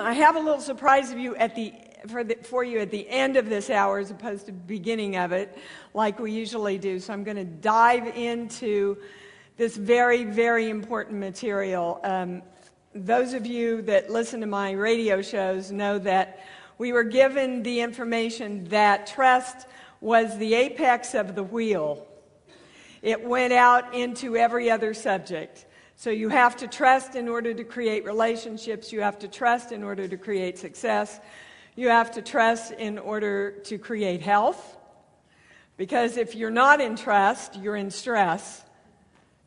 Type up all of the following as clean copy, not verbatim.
I have a little surprise for you at the end of this hour as opposed to the beginning of it, like we usually do. So I'm going to dive into this very, very important material. Those of you that listen to my radio shows know that we were given the information that trust was the apex of the wheel. It went out into every other subject. So you have to trust in order to create relationships. You have to trust in order to create success. You have to trust in order to create health. Because if you're not in trust, you're in stress.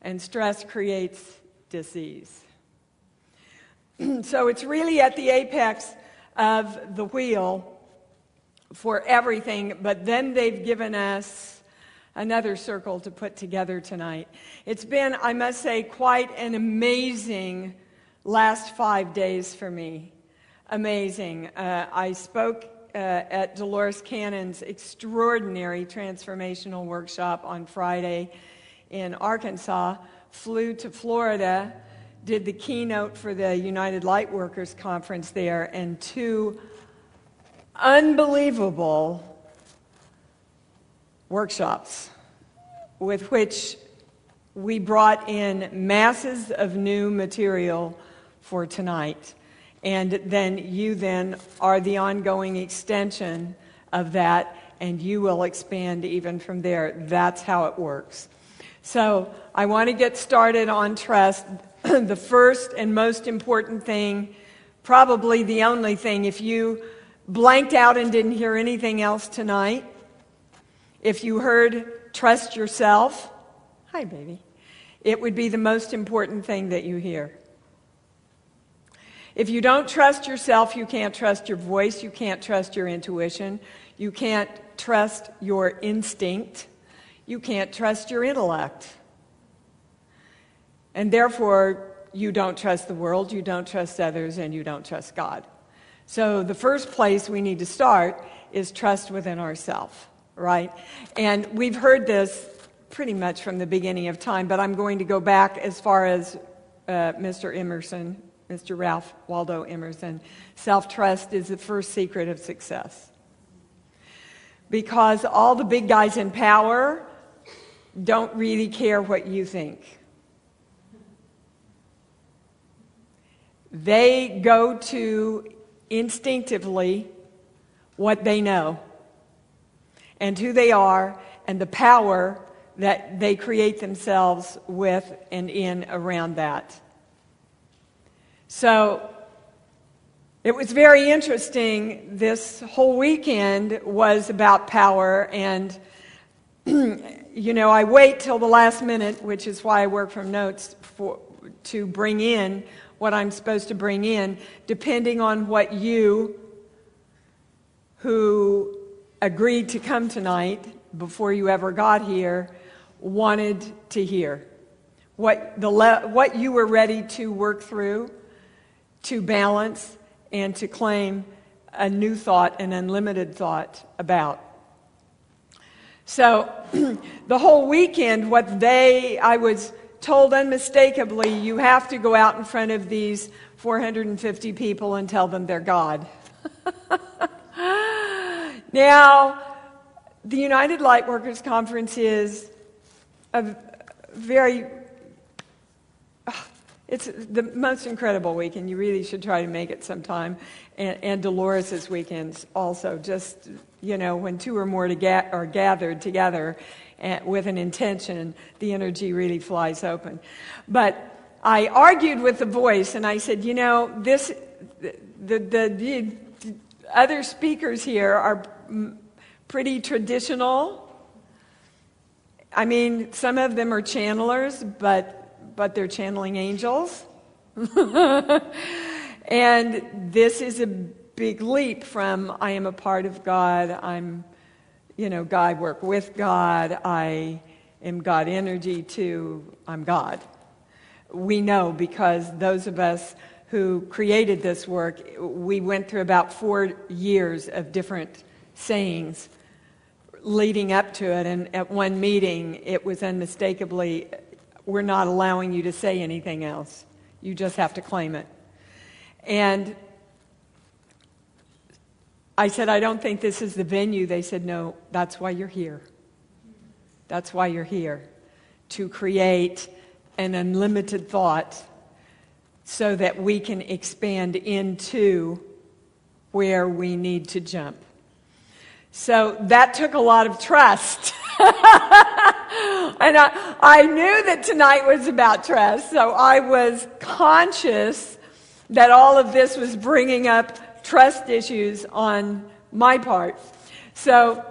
And stress creates disease. So it's really at the apex of the wheel for everything. But then they've given us another circle to put together tonight. It's been, I must say, quite an amazing last 5 days for me. Amazing. I spoke at Dolores Cannon's extraordinary transformational workshop on Friday in Arkansas, flew to Florida, did the keynote for the United Lightworkers Conference there, and 2 unbelievable workshops with which we brought in masses of new material for tonight. And then you are the ongoing extension of that, and you will expand even from there. That's how it works. So I want to get started on trust. The first and most important thing, probably the only thing, if you blanked out and didn't hear anything else tonight, if you heard trust yourself, hi baby, it would be the most important thing that you hear. If you don't trust yourself, you can't trust your voice, you can't trust your intuition, you can't trust your instinct, you can't trust your intellect. And therefore, you don't trust the world, you don't trust others, and you don't trust God. So the first place we need to start is trust within ourselves. Right? And we've heard this pretty much from the beginning of time, but I'm going to go back as far as Mr. Ralph Waldo Emerson. Self-trust is the first secret of success. Because all the big guys in power don't really care what you think. They go to instinctively what they know and who they are, and the power that they create themselves with and in around that. So it was very interesting. This whole weekend was about power, and I wait till the last minute, which is why I work from notes, to bring in what I'm supposed to bring in, depending on what you who agreed to come tonight before you ever got here wanted to hear. What you were ready to work through, to balance, and to claim a new thought, an unlimited thought about. So the whole weekend, I was told unmistakably, you have to go out in front of these 450 people and tell them they're God. Now, the United Lightworkers Conference is it's the most incredible weekend. You really should try to make it sometime. And Dolores' weekends also. Just, when 2 or more are gathered together with an intention, the energy really flies open. But I argued with the voice, and I said, the other speakers here are pretty traditional. I mean, some of them are channelers, but they're channeling angels. And this is a big leap from I am a part of God, God, I work with God, I am God energy, to I'm God. We know, because those of us who created this work, we went through about 4 years of different sayings leading up to it, and at one meeting it was unmistakably, we're not allowing you to say anything else. You just have to claim it. And I said, I don't think this is the venue. They said, no, that's why you're here. That's why you're here, to create an unlimited thought so that we can expand into where we need to jump. So that took a lot of trust. And I knew that tonight was about trust, so I was conscious that all of this was bringing up trust issues on my part. So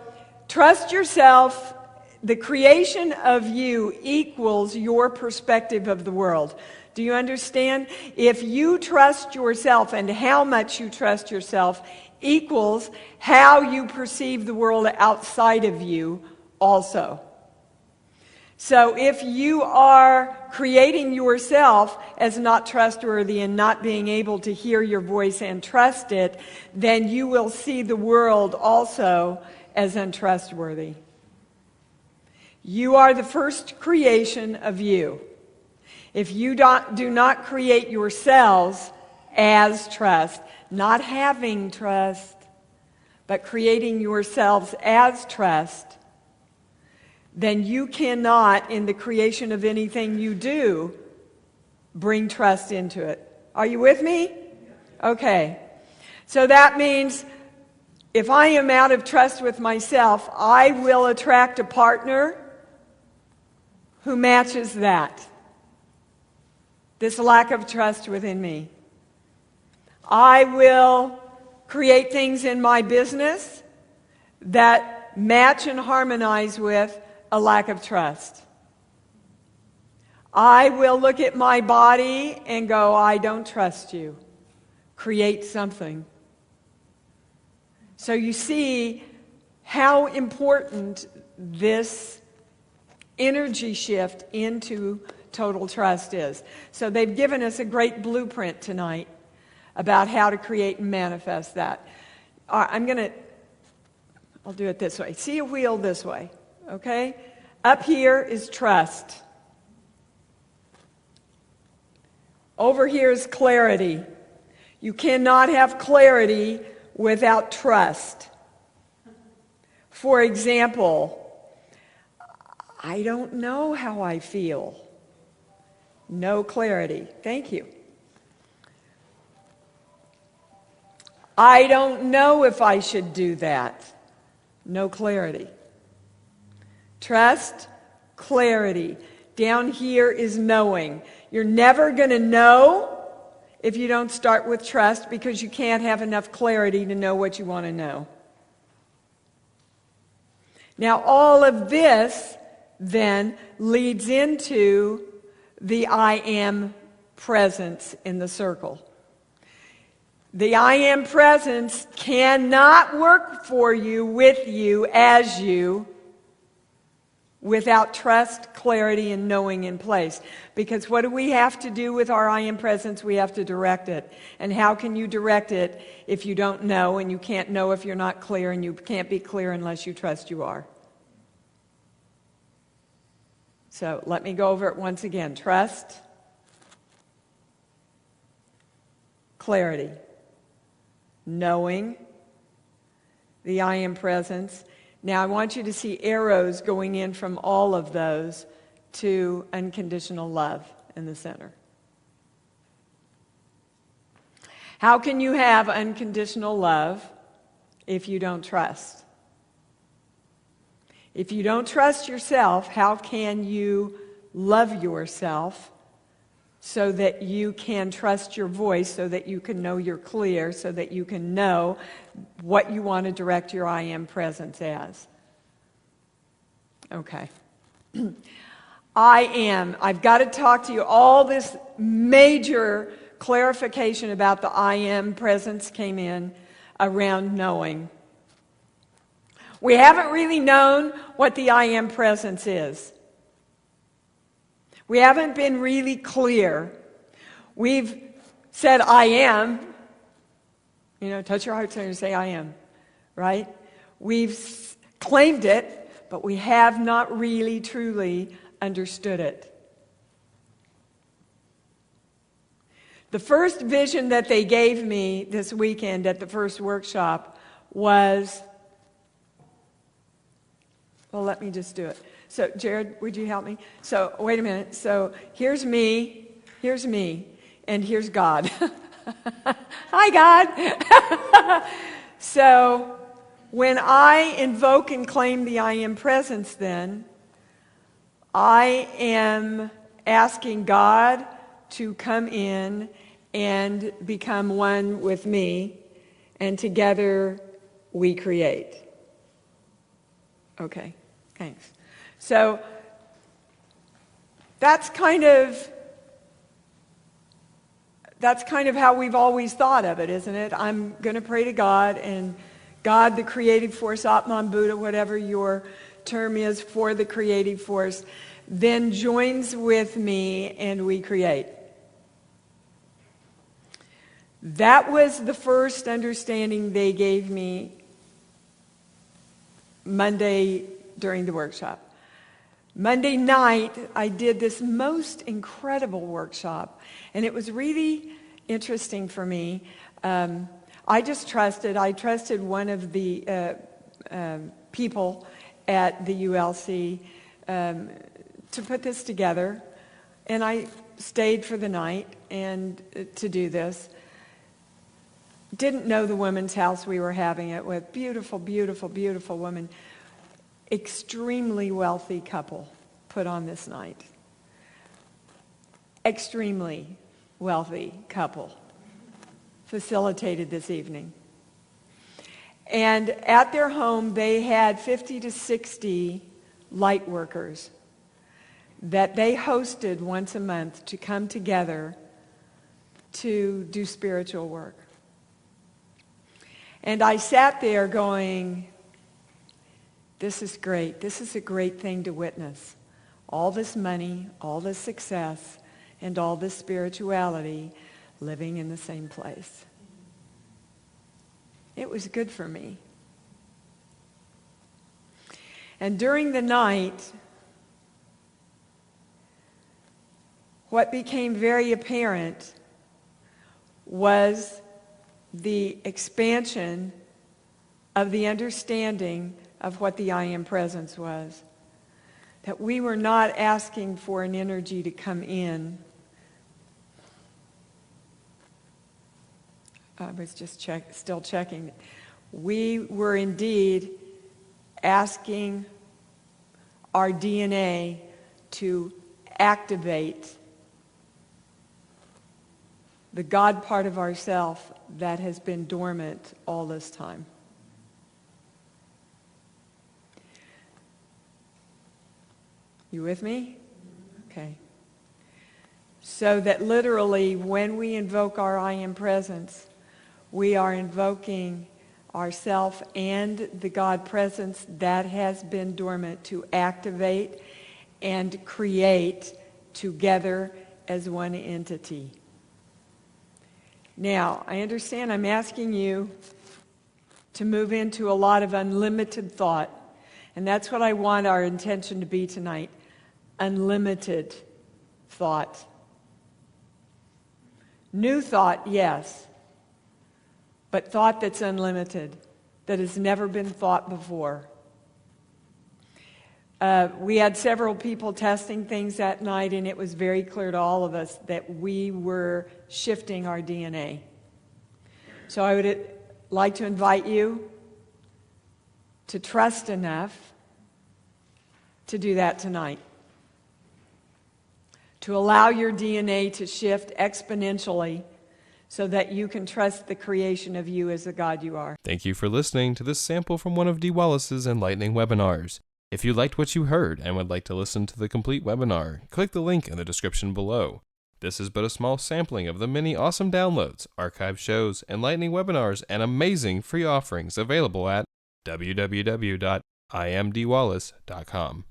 trust yourself. The creation of you equals your perspective of the world. Do you understand? If you trust yourself, and how much you trust yourself equals how you perceive the world outside of you also. So if you are creating yourself as not trustworthy and not being able to hear your voice and trust it, then you will see the world also as untrustworthy. You are the first creation of you. If you do not create yourselves as trust, not having trust, but creating yourselves as trust, then you cannot, in the creation of anything you do, bring trust into it. Are you with me? Okay. So that means if I am out of trust with myself, I will attract a partner who matches that. This lack of trust within me. I will create things in my business that match and harmonize with a lack of trust. I will look at my body and go, I don't trust you. Create something. So you see how important this energy shift into total trust is. So they've given us a great blueprint tonight about how to create and manifest that. I'll do it this way. See a wheel this way, okay? Up here is trust. Over here is clarity. You cannot have clarity without trust. For example, I don't know how I feel. No clarity. Thank you. I don't know if I should do that. No clarity. Trust, clarity. Down here is knowing. You're never going to know if you don't start with trust, because you can't have enough clarity to know what you want to know. Now, all of this then leads into the I am presence in the circle. The I am presence cannot work for you, with you, as you, without trust, clarity, and knowing in place. Because what do we have to do with our I am presence? We have to direct it. And how can you direct it if you don't know, and you can't know if you're not clear, and you can't be clear unless you trust you are? So let me go over it once again. Trust, clarity, knowing, the I am presence. Now I want you to see arrows going in from all of those to unconditional love in the center. How can you have unconditional love if you don't trust? If you don't trust yourself, how can you love yourself so that you can trust your voice, so that you can know you're clear, so that you can know what you want to direct your I am presence as? Okay. I am. I've got to talk to you. All this major clarification about the I am presence came in around knowing. We haven't really known what the I am presence is. We haven't been really clear. We've said I am. Touch your heart center and say I am. Right? We've claimed it, but we have not really truly understood it. The first vision that they gave me this weekend at the first workshop was, well, let me just do it. So, Jared, would you help me? So, wait a minute. So, here's me, and here's God. Hi, God. So, when I invoke and claim the I Am presence, then, I am asking God to come in and become one with me, and together we create. Okay, thanks. So that's kind of how we've always thought of it, isn't it? I'm going to pray to God, and God, the creative force, Atman, Buddha, whatever your term is for the creative force, then joins with me and we create. That was the first understanding they gave me Monday during the workshop. Monday night, I did this most incredible workshop, and it was really interesting for me. I trusted one of the people at the ULC to put this together, and I stayed for the night and to do this. Didn't know the women's house we were having it with. Beautiful, beautiful, beautiful woman. Extremely wealthy couple put on this night. Extremely wealthy couple facilitated this evening. And at their home, they had 50 to 60 light workers that they hosted once a month to come together to do spiritual work. And I sat there going, this is great. This is a great thing to witness. All this money, all this success, and all this spirituality living in the same place. It was good for me. And during the night, what became very apparent was the expansion of the understanding of what the I Am presence was. That we were not asking for an energy to come in. I was just still checking. We were indeed asking our DNA to activate the God part of ourself that has been dormant all this time. You with me? Okay. So that literally when we invoke our I Am presence, we are invoking ourself and the God presence that has been dormant to activate and create together as one entity. Now, I understand I'm asking you to move into a lot of unlimited thought, and that's what I want our intention to be tonight. Unlimited thought. New thought, yes, but thought that's unlimited, that has never been thought before. We had several people testing things that night, and it was very clear to all of us that we were shifting our DNA. So I would like to invite you to trust enough to do that tonight. To allow your DNA to shift exponentially so that you can trust the creation of you as the God you are. Thank you for listening to this sample from one of Dee Wallace's enlightening webinars. If you liked what you heard and would like to listen to the complete webinar, click the link in the description below. This is but a small sampling of the many awesome downloads, archived shows, enlightening webinars, and amazing free offerings available at www.imdwallace.com.